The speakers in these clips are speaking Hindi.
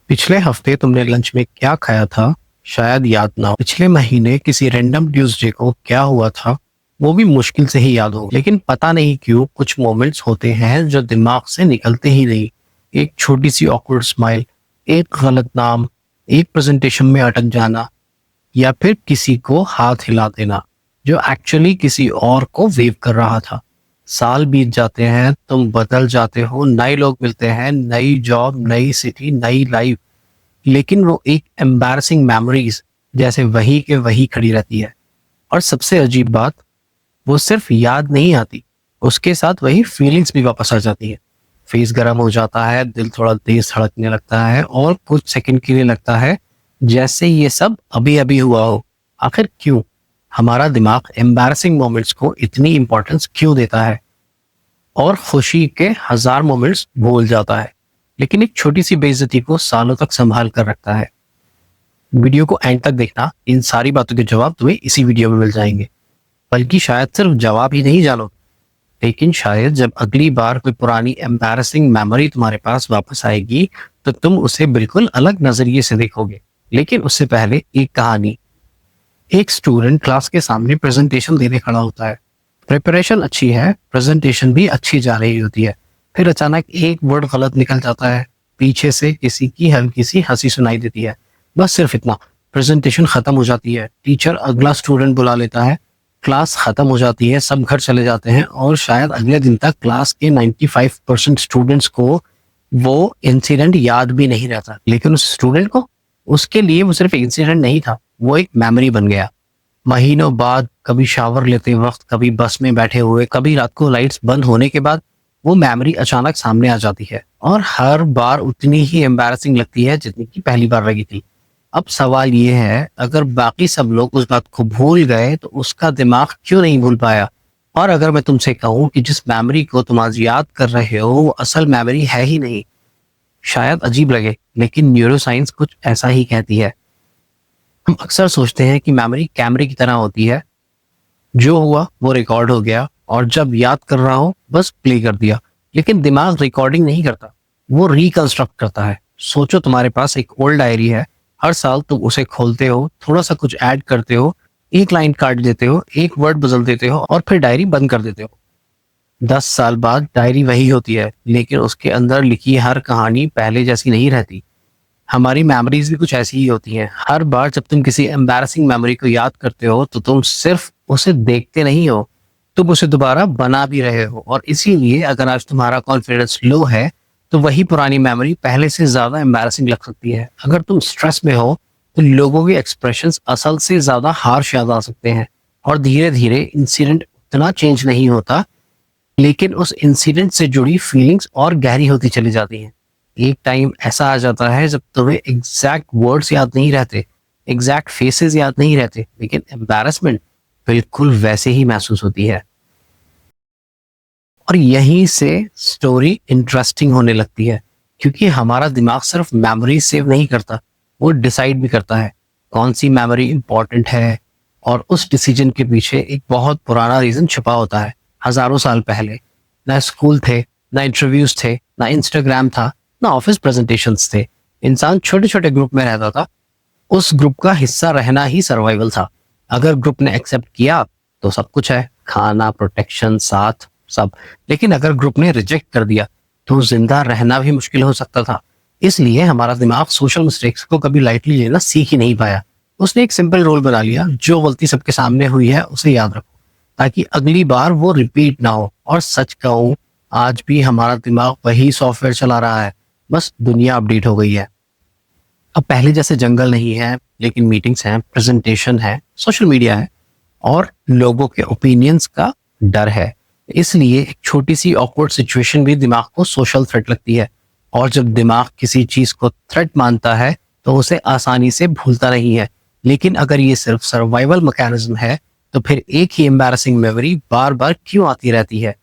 पिछले हफ्ते तुमने लंच में क्या खाया था? शायद याद ना हो। पिछले महीने किसी रैंडम ट्यूसडे को क्या हुआ था वो भी मुश्किल से ही याद हो, लेकिन पता नहीं क्यों कुछ मोमेंट्स होते हैं जो दिमाग से निकलते ही नहीं। एक छोटी सी ऑकवर्ड स्माइल, एक गलत नाम, एक प्रेजेंटेशन में अटक जाना, या फिर किसी को हाथ हिला देना जो एक्चुअली किसी और को वेव कर रहा था। साल बीत जाते हैं, तुम बदल जाते हो, नए लोग मिलते हैं, नई जॉब, नई सिटी, नई लाइफ, लेकिन वो एक एम्बैरसिंग मेमोरीज जैसे वही के वही खड़ी रहती है। और सबसे अजीब बात, वो सिर्फ याद नहीं आती, उसके साथ वही फीलिंग्स भी वापस आ जाती है। फेस गर्म हो जाता है, दिल थोड़ा तेज धड़कने लगता है, और कुछ सेकंड के लिए लगता है जैसे ये सब अभी अभी हुआ हो। आखिर क्यों हमारा दिमाग एम्बैरसिंग मोमेंट्स को इतनी इंपॉर्टेंस क्यों देता है और खुशी के हजार मोमेंट्स भूल जाता है, लेकिन एक छोटी सी बेइज्जती को सालों तक संभाल कर रखता है? वीडियो को एंड तक देखना, इन सारी बातों के जवाब तुम्हें इसी वीडियो में मिल जाएंगे। बल्कि शायद सिर्फ जवाब ही नहीं जानो, लेकिन शायद जब अगली बार कोई पुरानी एम्बैरसिंग मेमोरी तुम्हारे पास वापस आएगी तो तुम उसे बिल्कुल अलग नजरिए से देखोगे। लेकिन उससे पहले एक कहानी। एक स्टूडेंट क्लास के सामने प्रेजेंटेशन देने खड़ा होता है। प्रिपरेशन अच्छी है, प्रेजेंटेशन भी अच्छी जा रही होती है। फिर अचानक एक वर्ड गलत निकल जाता है, पीछे से किसी की हल्की सी हंसी सुनाई देती है। बस सिर्फ इतना, प्रेजेंटेशन खत्म हो जाती है, टीचर अगला स्टूडेंट बुला लेता है, क्लास खत्म हो जाती है, सब घर चले जाते हैं, और शायद अगले दिन तक क्लास के 95% स्टूडेंट्स को वो इंसिडेंट याद भी नहीं रहता। लेकिन उस स्टूडेंट को, उसके लिए वो सिर्फ इंसिडेंट नहीं था, वो एक मेमोरी बन गया। महीनों बाद, कभी शावर लेते वक्त, कभी बस में बैठे हुए, कभी रात को लाइट्स बंद होने के बाद, वो मेमोरी अचानक सामने आ जाती है, और हर बार उतनी ही एम्बैरसिंग लगती है जितनी की पहली बार लगी थी। अब सवाल ये है, अगर बाकी सब लोग उस बात को भूल गए तो उसका दिमाग क्यों नहीं भूल पाया? और अगर मैं तुमसे कहूं कि जिस मेमोरी को तुम आज याद कर रहे हो वो असल मेमोरी है ही नहीं, शायद अजीब लगे, लेकिन न्यूरोसाइंस कुछ ऐसा ही कहती है। हम अक्सर सोचते हैं कि मेमोरी कैमरे की तरह होती है, जो हुआ वो रिकॉर्ड हो गया, और जब याद कर रहा हो बस प्ले कर दिया। लेकिन दिमाग रिकॉर्डिंग नहीं करता, वो रिकंस्ट्रक्ट करता है। सोचो, तुम्हारे पास एक ओल्ड डायरी है, हर साल तुम उसे खोलते हो, थोड़ा सा कुछ ऐड करते हो, एक लाइन काट देते हो, एक वर्ड बदल देते हो, और फिर डायरी बंद कर देते हो। 10 साल बाद डायरी वही होती है, लेकिन उसके अंदर लिखी हर कहानी पहले जैसी नहीं रहती। हमारी मेमोरीज भी कुछ ऐसी ही होती हैं। हर बार जब तुम किसी एम्बैरसिंग मेमोरी को याद करते हो तो तुम सिर्फ उसे देखते नहीं हो, तुम उसे दोबारा बना भी रहे हो। और इसीलिए अगर आज तुम्हारा कॉन्फिडेंस लो है तो वही पुरानी मेमोरी पहले से ज्यादा एम्बैरसिंग लग सकती है। अगर तुम स्ट्रेस में हो तो लोगों के एक्सप्रेशंस असल से ज्यादा हार्श याद आ सकते हैं। और धीरे धीरे इंसिडेंट उतना चेंज नहीं होता, लेकिन उस इंसिडेंट से जुड़ी फीलिंग्स और गहरी होती चली जाती हैं। एक टाइम ऐसा आ जाता है जब तुम्हें एग्जैक्ट वर्ड्स याद नहीं रहते, एग्जैक्ट फेसेस याद नहीं रहते, लेकिन एम्बैरेसमेंट बिल्कुल वैसे ही महसूस होती है। और यहीं से स्टोरी इंटरेस्टिंग होने लगती है, क्योंकि हमारा दिमाग सिर्फ मेमोरी सेव नहीं करता, वो डिसाइड भी करता है कौन सी मेमोरी इंपॉर्टेंट है। और उस डिसीजन के पीछे एक बहुत पुराना रीजन छुपा होता है। हजारों साल पहले ना स्कूल थे, ना इंटरव्यूज थे, ना इंस्टाग्राम था, ना ऑफिस प्रेजेंटेशंस थे। इंसान छोटे छोटे ग्रुप में रहता था, उस ग्रुप का हिस्सा रहना ही सर्वाइवल था। अगर ग्रुप ने एक्सेप्ट किया तो सब कुछ है, खाना, प्रोटेक्शन, साथ, सब। लेकिन अगर ग्रुप ने रिजेक्ट कर दिया तो जिंदा रहना भी मुश्किल हो सकता था। इसलिए हमारा दिमाग सोशल मिस्टेक्स को कभी लाइटली लेना सीख ही नहीं पाया। उसने एक सिंपल रूल बना लिया, जो गलती सबके सामने हुई है उसे याद रखो, ताकि अगली बार वो रिपीट ना हो। और सच कहूं, आज भी हमारा दिमाग वही सॉफ्टवेयर चला रहा है, बस दुनिया अपडेट हो गई है। अब पहले जैसे जंगल नहीं है, लेकिन मीटिंग्स हैं, प्रेजेंटेशन है, सोशल मीडिया है, और लोगों के ओपिनियंस का डर है। इसलिए एक छोटी सी ऑकवर्ड सिचुएशन भी दिमाग को सोशल थ्रेट लगती है। और जब दिमाग किसी चीज को थ्रेट मानता है तो उसे आसानी से भूलता नहीं है। लेकिन अगर ये सिर्फ सर्वाइवल मैकेनिज्म है तो फिर एक ही एम्बैरसिंग मेमोरी बार बार क्यों आती रहती है?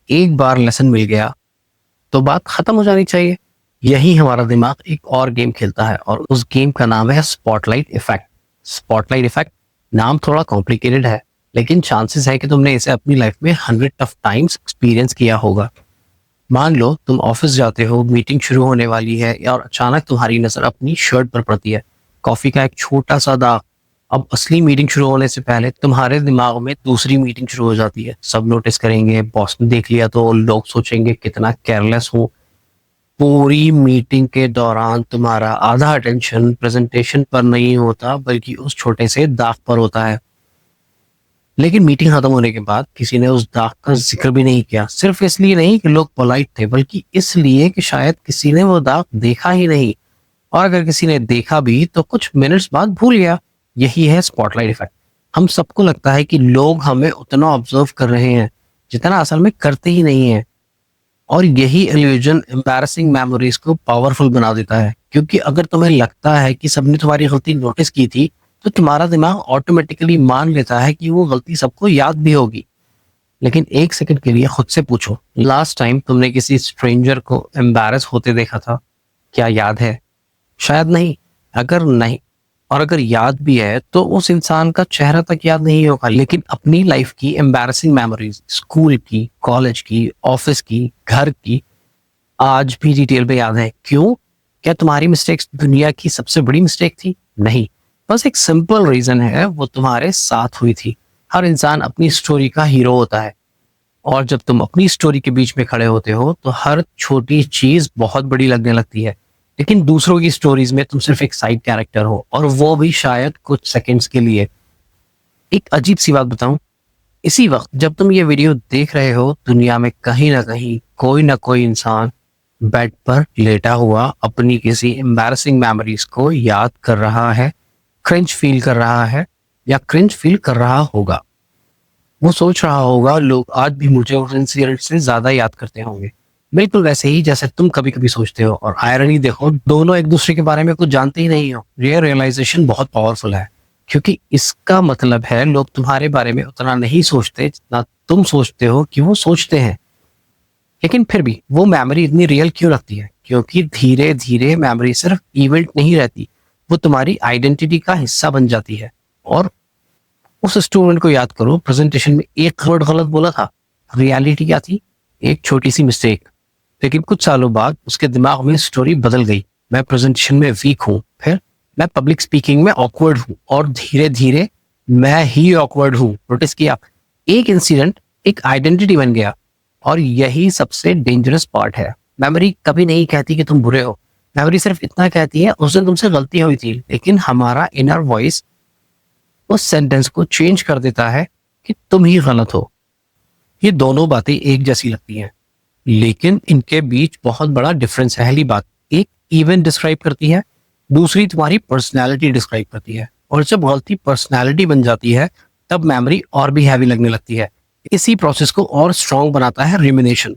एक बार लेसन मिल गया तो बात खत्म हो जानी चाहिए। यही हमारा दिमाग एक और गेम खेलता है, और उस गेम का नाम है स्पॉटलाइट इफेक्ट। स्पॉटलाइट इफेक्ट नाम थोड़ा कॉम्प्लिकेटेड है, लेकिन चांसेस है कि तुमने इसे अपनी लाइफ में 100 टफ टाइम्स एक्सपीरियंस किया होगा। मान लो तुम ऑफिस जाते हो, मीटिंग शुरू होने वाली है और अचानक तुम्हारी नजर अपनी शर्ट पर पड़ती है। कॉफी का एक छोटा सा दाग। अब असली मीटिंग शुरू होने से पहले तुम्हारे दिमाग में दूसरी मीटिंग शुरू हो जाती है। सब नोटिस करेंगे, बॉस ने देख लिया तो लोग सोचेंगे कितना केयरलेस हो। पूरी मीटिंग के दौरान तुम्हारा आधा अटेंशन प्रेजेंटेशन पर नहीं होता बल्कि उस छोटे से दाग पर होता है। लेकिन मीटिंग खत्म होने के बाद किसी ने उस दाग का जिक्र भी नहीं किया, सिर्फ इसलिए नहीं कि लोग पोलाइट थे, बल्कि इसलिए कि शायद किसी ने वो दाग देखा ही नहीं। और अगर किसी ने देखा भी तो कुछ मिनट्स बाद भूल गया। यही है स्पॉटलाइट इफेक्ट। हम सबको लगता है कि लोग हमें उतना ऑब्जर्व कर रहे हैं जितना असल में करते ही नहीं है। और यही इल्यूजन एम्बैरसिंग मेमोरीज को पावरफुल बना देता है, क्योंकि अगर तुम्हें लगता है कि सबने तुम्हारी गलती नोटिस की थी तो तुम्हारा दिमाग ऑटोमेटिकली मान लेता है कि वो गलती सबको याद भी होगी। लेकिन एक सेकंड के लिए खुद से पूछो, लास्ट टाइम तुमने किसी स्ट्रेंजर को एम्बैरस होते देखा था? क्या याद है? शायद नहीं। अगर नहीं, और अगर याद भी है तो उस इंसान का चेहरा तक याद नहीं होगा, लेकिन अपनी लाइफ की एम्बैरसिंग मेमोरीज, स्कूल की, कॉलेज की, ऑफिस की, घर की, आज भी डिटेल में याद है। क्यों? क्या तुम्हारी मिस्टेक्स दुनिया की सबसे बड़ी मिस्टेक थी? नहीं। बस एक सिंपल रीजन है, वो तुम्हारे साथ हुई थी। हर इंसान अपनी स्टोरी का हीरो होता है, और जब तुम अपनी स्टोरी के बीच में खड़े होते हो तो हर छोटी चीज बहुत बड़ी लगने लगती है। लेकिन दूसरों की स्टोरीज में तुम सिर्फ एक साइड कैरेक्टर हो, और वो भी शायद कुछ सेकंड्स के लिए। एक अजीब सी बात बताऊं, इसी वक्त जब तुम ये वीडियो देख रहे हो, दुनिया में कहीं ना कोई इंसान बेड पर लेटा हुआ अपनी किसी एम्बैरसिंग मेमोरीज को याद कर रहा है, क्रिंज फील कर रहा है, या क्रिंज फील कर रहा होगा। वो सोच रहा होगा, लोग आज भी मुझे उस इंसिडेंट से ज्यादा याद करते होंगे, बिल्कुल वैसे ही जैसे तुम कभी कभी सोचते हो। और आयरनी देखो, दोनों एक दूसरे के बारे में कुछ जानते ही नहीं हो। ये रियलाइजेशन बहुत पावरफुल है, क्योंकि इसका मतलब है लोग तुम्हारे बारे में उतना नहीं सोचते जितना तुम सोचते हो कि वो सोचते हैं। लेकिन फिर भी वो मेमोरी इतनी रियल क्यों लगती है? क्योंकि धीरे धीरे मेमोरी सिर्फ इवेंट नहीं रहती, वो तुम्हारी आइडेंटिटी का हिस्सा बन जाती है। और उस स्टूडेंट को याद करो, प्रेजेंटेशन में एक वर्ड गलत बोला था। रियलिटी क्या थी? एक छोटी सी मिस्टेक। लेकिन कुछ सालों बाद उसके दिमाग में स्टोरी बदल गई। मैं प्रेजेंटेशन में वीक हूँ, फिर मैं पब्लिक स्पीकिंग में ऑकवर्ड हूँ, और धीरे धीरे मैं ही ऑकवर्ड हूँ। नोटिस किया? एक इंसिडेंट एक आइडेंटिटी बन गया। और यही सबसे डेंजरस पार्ट है। मेमोरी कभी नहीं कहती कि तुम बुरे हो। मेमोरी सिर्फ इतना कहती है, उस दिन तुमसे गलती हुई थी, लेकिन हमारा इनर वॉइस उस सेंटेंस को चेंज कर देता है कि तुम ही गलत हो। ये दोनों बातें एक जैसी लगती हैं, लेकिन इनके बीच बहुत बड़ा डिफरेंस है। पहली बात, एक इवेंट डिस्क्राइब करती है, दूसरी तुम्हारी पर्सनैलिटी डिस्क्राइब करती है। और जब गलती पर्सनैलिटी बन जाती है तब मेमोरी और भी हैवी लगने लगती है। इसी प्रोसेस को और स्ट्रांग बनाता है रिमिनेशन।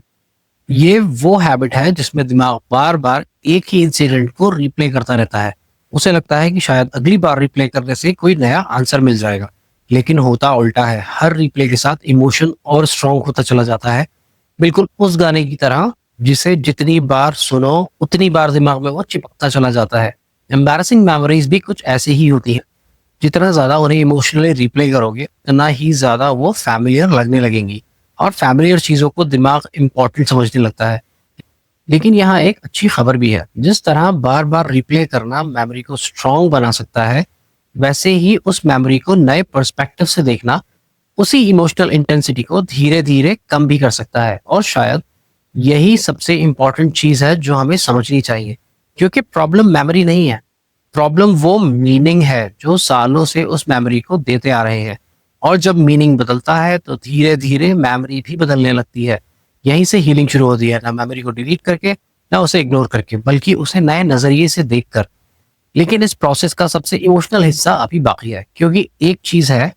ये वो हैबिट है जिसमें दिमाग बार बार एक ही इंसिडेंट को रिप्ले करता रहता है। उसे लगता है कि शायद अगली बार रिप्ले करने से कोई नया आंसर मिल जाएगा, लेकिन होता उल्टा है। हर रिप्ले के साथ इमोशन और स्ट्रांग होता चला जाता है, बिल्कुल उस गाने की तरह जिसे जितनी बार सुनो उतनी बार दिमाग में वो चिपकता चला जाता है। एम्बैरसिंग मेमोरीज भी कुछ ऐसी ही होती है। जितना ज्यादा उन्हें इमोशनली रिप्ले करोगे उतना ही ज्यादा वो फैमिलियर लगने लगेंगी, और फैमिलियर चीजों को दिमाग इंपॉर्टेंट समझने लगता है। लेकिन यहाँ एक अच्छी खबर भी है, जिस तरह बार बार रिप्ले करना मेमोरी को स्ट्रांग बना सकता है, वैसे ही उस मेमोरी को नए पर्सपेक्टिव से देखना उसी इमोशनल इंटेंसिटी को धीरे धीरे कम भी कर सकता है। और शायद यही सबसे इंपॉर्टेंट चीज है जो हमें समझनी चाहिए, क्योंकि प्रॉब्लम मेमोरी नहीं है, प्रॉब्लम वो मीनिंग है जो सालों से उस मेमोरी को देते आ रहे हैं। और जब मीनिंग बदलता है तो धीरे धीरे मेमोरी भी बदलने लगती है। यहीं से हीलिंग शुरू होती है, ना मेमोरी को डिलीट करके, ना उसे इग्नोर करके, बल्कि उसे नए नजरिए से देखकर। लेकिन इस प्रोसेस का सबसे इमोशनल हिस्सा अभी बाकी है, क्योंकि एक चीज है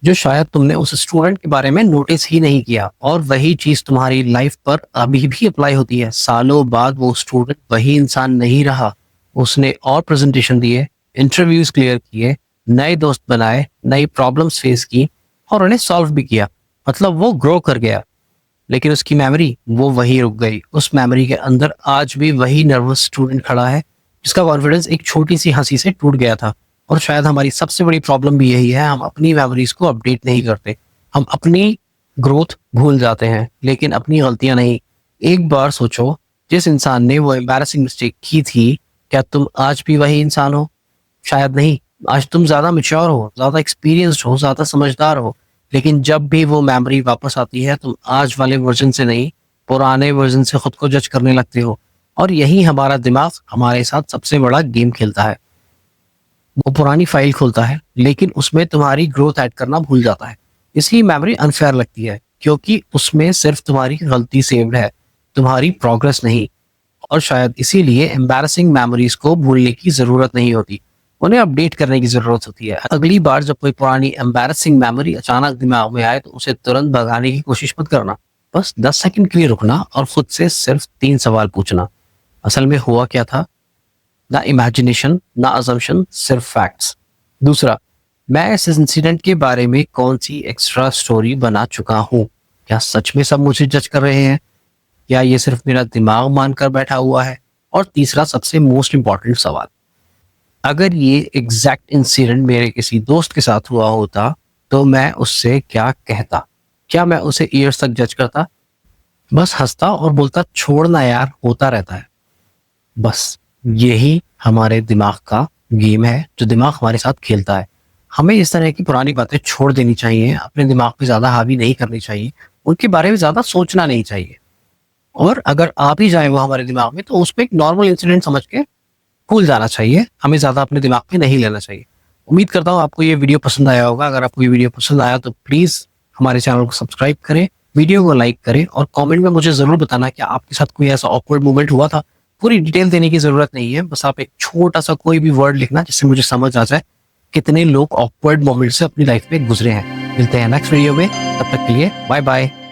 जो शायद तुमने उस स्टूडेंट के बारे में नोटिस ही नहीं किया, और वही चीज तुम्हारी लाइफ पर अभी भी अप्लाई होती है। सालों बाद वो स्टूडेंट वही इंसान नहीं रहा। उसने और प्रेजेंटेशन दिए, इंटरव्यूज क्लियर किए, नए दोस्त बनाए, नई प्रॉब्लम्स फेस की, और उन्हें सॉल्व भी किया। मतलब वो ग्रो कर गया। लेकिन उसकी मेमोरी वो वही रुक गई। उस मेमोरी के अंदर आज भी वही नर्वस स्टूडेंट खड़ा है जिसका कॉन्फिडेंस एक छोटी सी हंसी से टूट गया था। और शायद हमारी सबसे बड़ी प्रॉब्लम भी यही है, हम अपनी मेमोरीज को अपडेट नहीं करते। हम अपनी ग्रोथ भूल जाते हैं, लेकिन अपनी गलतियां नहीं। एक बार सोचो, जिस इंसान ने वो एम्बैरेसिंग मिस्टेक की थी, क्या तुम आज भी वही इंसान हो? शायद नहीं। आज तुम ज्यादा मैच्योर हो, ज्यादा एक्सपीरियंस्ड हो, ज्यादा समझदार हो। लेकिन जब भी वो मेमोरी वापस आती है, तुम आज वाले वर्जन से नहीं, पुराने वर्जन से खुद को जज करने लगते हो। और यही हमारा दिमाग हमारे साथ सबसे बड़ा गेम खेलता है। वो पुरानी फाइल खोलता है, लेकिन उसमें तुम्हारी ग्रोथ ऐड करना भूल जाता है। इसलिए मेमोरी अनफेयर लगती है, क्योंकि उसमें सिर्फ तुम्हारी गलती सेव्ड है, तुम्हारी प्रोग्रेस नहीं। और शायद इसीलिए एम्बैरेसिंग मेमोरीज को भूलने की जरूरत नहीं होती, उन्हें अपडेट करने की जरूरत होती है। अगली बार जब कोई पुरानी एम्बैरेसिंग मेमोरी अचानक दिमाग में आए, तो उसे तुरंत भगाने की कोशिश मत करना। बस 10 सेकंड के लिए रुकना और खुद से सिर्फ 3 सवाल पूछना। असल में हुआ क्या था? ना इमेजिनेशन, ना असम्पशन, सिर्फ फैक्ट्स। दूसरा, मैं इस इंसिडेंट के बारे में कौन सी एक्स्ट्रा स्टोरी बना चुका हूँ? क्या सच में सब मुझे जज कर रहे हैं, या ये सिर्फ मेरा दिमाग मानकर बैठा हुआ है? और तीसरा, सबसे मोस्ट इंपॉर्टेंट सवाल, अगर ये एग्जैक्ट इंसिडेंट मेरे किसी दोस्त के साथ हुआ होता, तो मैं उससे क्या कहता? क्या मैं उसे ईयर्स तक जज करता? बस हंसता और बोलता, छोड़ना यार, होता रहता है। बस यही हमारे दिमाग का गेम है, जो दिमाग हमारे साथ खेलता है। हमें इस तरह की पुरानी बातें छोड़ देनी चाहिए, अपने दिमाग पे ज्यादा हावी नहीं करनी चाहिए, उनके बारे में ज्यादा सोचना नहीं चाहिए। और अगर आ भी जाए वो हमारे दिमाग में, तो उसको एक नॉर्मल इंसिडेंट समझ के भूल जाना चाहिए, हमें ज्यादा अपने दिमाग पे नहीं लेना चाहिए। उम्मीद करता हूँ आपको ये वीडियो पसंद आया होगा। अगर आपको ये वीडियो पसंद आया तो प्लीज हमारे चैनल को सब्सक्राइब करें, वीडियो को लाइक करें, और कमेंट में मुझे जरूर बताना कि आपके साथ कोई ऐसा ऑकवर्ड मोमेंट हुआ था। पूरी डिटेल देने की जरूरत नहीं है, बस आप एक छोटा सा कोई भी वर्ड लिखना, जिससे मुझे समझ आ जाए कितने लोग ऑकवर्ड मोमेंट से अपनी लाइफ में गुजरे हैं। मिलते हैं नेक्स्ट वीडियो में, तब तक के लिए बाय बाय।